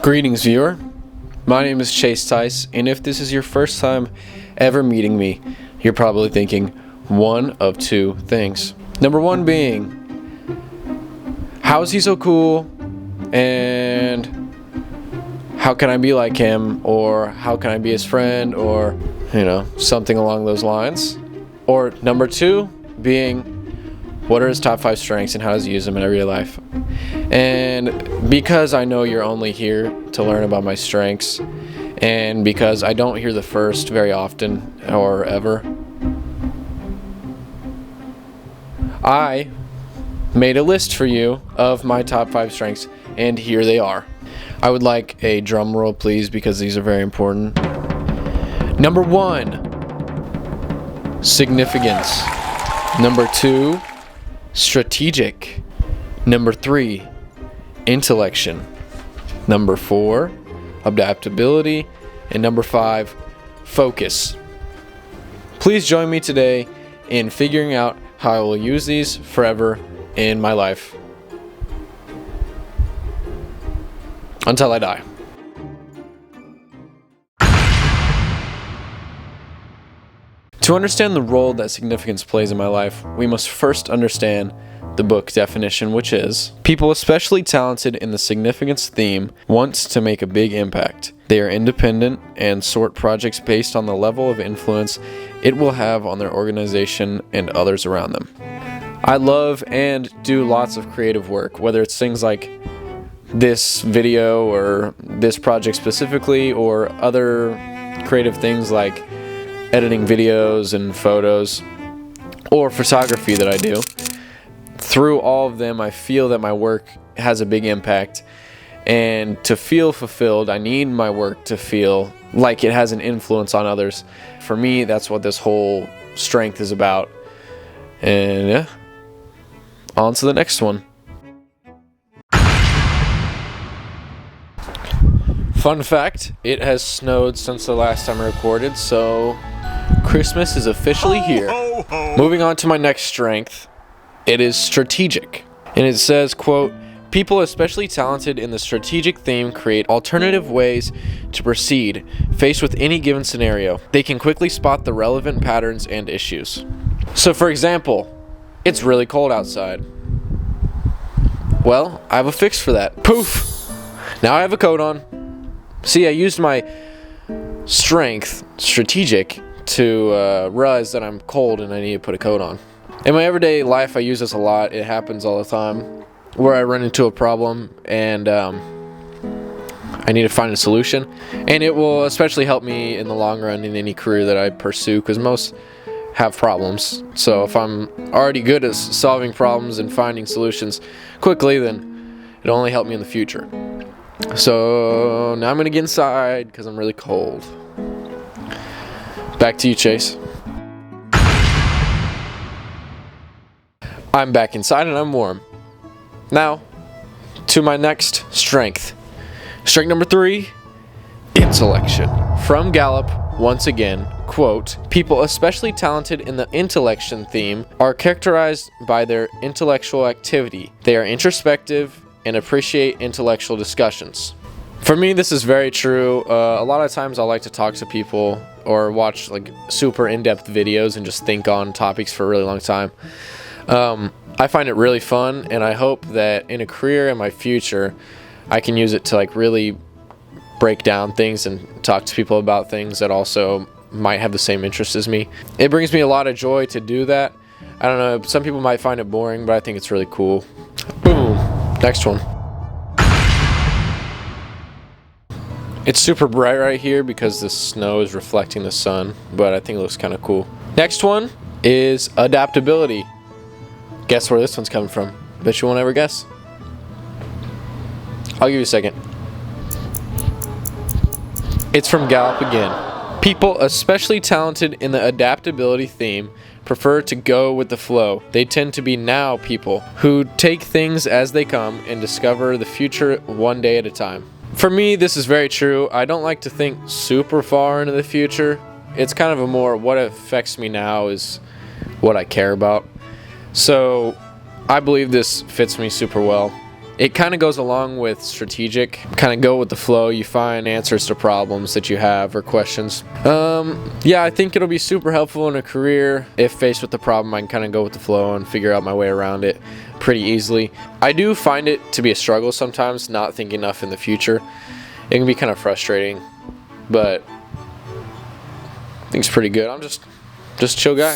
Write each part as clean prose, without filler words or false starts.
Greetings, viewer. My name is Chase Tice, and if this is your first time ever meeting me, you're probably thinking one of two things. Number one being, how is he so cool? And how can I be like him? Or how can I be his friend? Or, something along those lines. Or number two being, what are his top 5 strengths and how does he use them in everyday life? And because I know you're only here to learn about my strengths, and because I don't hear the first very often or ever, I made a list for you of my top 5 strengths, and here they are. I would like a drum roll, please, because these are very important. Number 1, significance. Number 2, strategic. Number 3, intellection. Number 4, adaptability. And number 5, focus. Please join me today in figuring out how I will use these forever in my life until I die. To understand the role that significance plays in my life, we must first understand the book definition, which is, people especially talented in the significance theme want to make a big impact. They are independent and sort projects based on the level of influence it will have on their organization and others around them. I love and do lots of creative work, whether it's things like this video or this project specifically, or other creative things like editing videos and photos, or photography that I do. Through all of them, I feel that my work has a big impact, and to feel fulfilled, I need my work to feel like it has an influence on others. For me, that's what this whole strength is about. And yeah, on to the next one. Fun fact, it has snowed since the last time I recorded, so Christmas is officially here. Moving on to my next strength, it is strategic. And it says, quote, people especially talented in the strategic theme create alternative ways to proceed faced with any given scenario. They can quickly spot the relevant patterns and issues. So for example, it's really cold outside. Well, I have a fix for that. Poof! Now I have a coat on. See, I used my strength, strategic, to realize that I'm cold and I need to put a coat on. In my everyday life, I use this a lot. It happens all the time where I run into a problem and I need to find a solution. And it will especially help me in the long run in any career that I pursue, because most have problems. So if I'm already good at solving problems and finding solutions quickly, then it'll only help me in the future. So now I'm going to get inside because I'm really cold. Back to you, Chase. I'm back inside and I'm warm. Now, to my next strength. Strength number 3, intellection. From Gallup, once again, quote, people especially talented in the intellection theme are characterized by their intellectual activity. They are introspective and appreciate intellectual discussions. For me, this is very true. A lot of times I like to talk to people or watch like super in-depth videos and just think on topics for a really long time. I find it really fun, and I hope that in a career in my future, I can use it to like really break down things and talk to people about things that also might have the same interest as me. It brings me a lot of joy to do that. I don't know, some people might find it boring, but I think it's really cool. Boom. Next one. It's super bright right here because the snow is reflecting the sun, but I think it looks kind of cool. Next one is adaptability. Guess where this one's coming from? Bet you won't ever guess. I'll give you a second. It's from Gallup again. People especially talented in the adaptability theme prefer to go with the flow. They tend to be now people who take things as they come and discover the future one day at a time. For me, this is very true. I don't like to think super far into the future. It's kind of a more what affects me now is what I care about. So I believe this fits me super well. it kind of goes along with strategic. Kind of go with the flow. You find answers to problems that you have or questions. Yeah, I think it'll be super helpful in a career. If faced with the problem, I can kind of go with the flow and figure out my way around it pretty easily. I do find it to be a struggle sometimes, not thinking enough in the future. It can be kind of frustrating, but I think it's pretty good. I'm just a chill guy.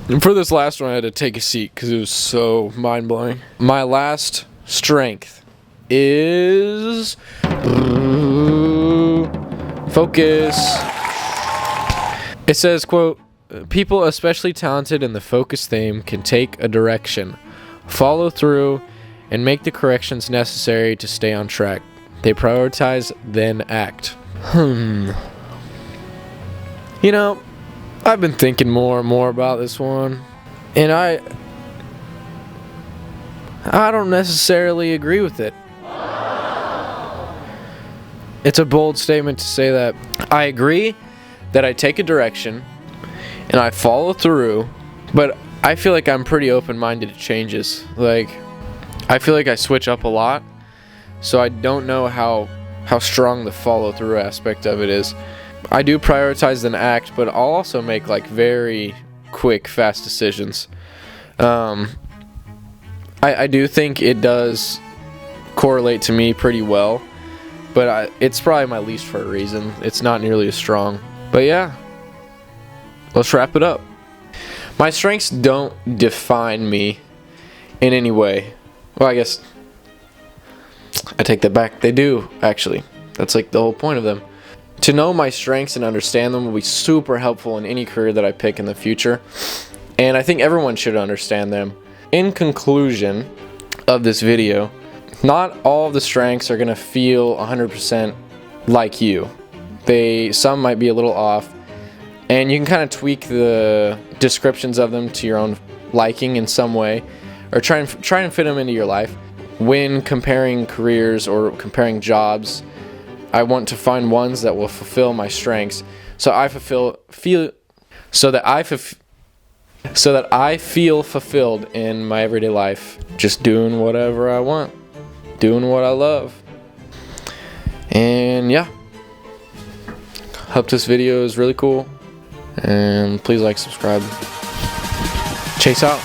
And for this last one, I had to take a seat because it was so mind-blowing. My last strength is focus. It says, quote, "People especially talented in the focus theme can take a direction, follow through, and make the corrections necessary to stay on track. They prioritize, then act." You know, I've been thinking more and more about this one, and I don't necessarily agree with it. It's a bold statement to say that. I agree that I take a direction and I follow through, but I feel like I'm pretty open-minded to changes. Like, I feel like I switch up a lot, so I don't know how strong the follow-through aspect of it is. I do prioritize then act, but I'll also make like very quick, fast decisions. I do think it does correlate to me pretty well, but it's probably my least for a reason. It's not nearly as strong. But yeah, let's wrap it up. My strengths don't define me in any way. Well, I guess I take that back. They do, actually. That's like the whole point of them. To know my strengths and understand them will be super helpful in any career that I pick in the future. And I think everyone should understand them. In conclusion of this video, not all of the strengths are going to feel 100% like you. Some might be a little off. And you can kind of tweak the descriptions of them to your own liking in some way. Or try and fit them into your life. When comparing careers or comparing jobs, I want to find ones that will fulfill my strengths, so that I feel fulfilled in my everyday life, just doing whatever I want, doing what I love. And yeah, hope this video is really cool, and please like, subscribe. Chase out.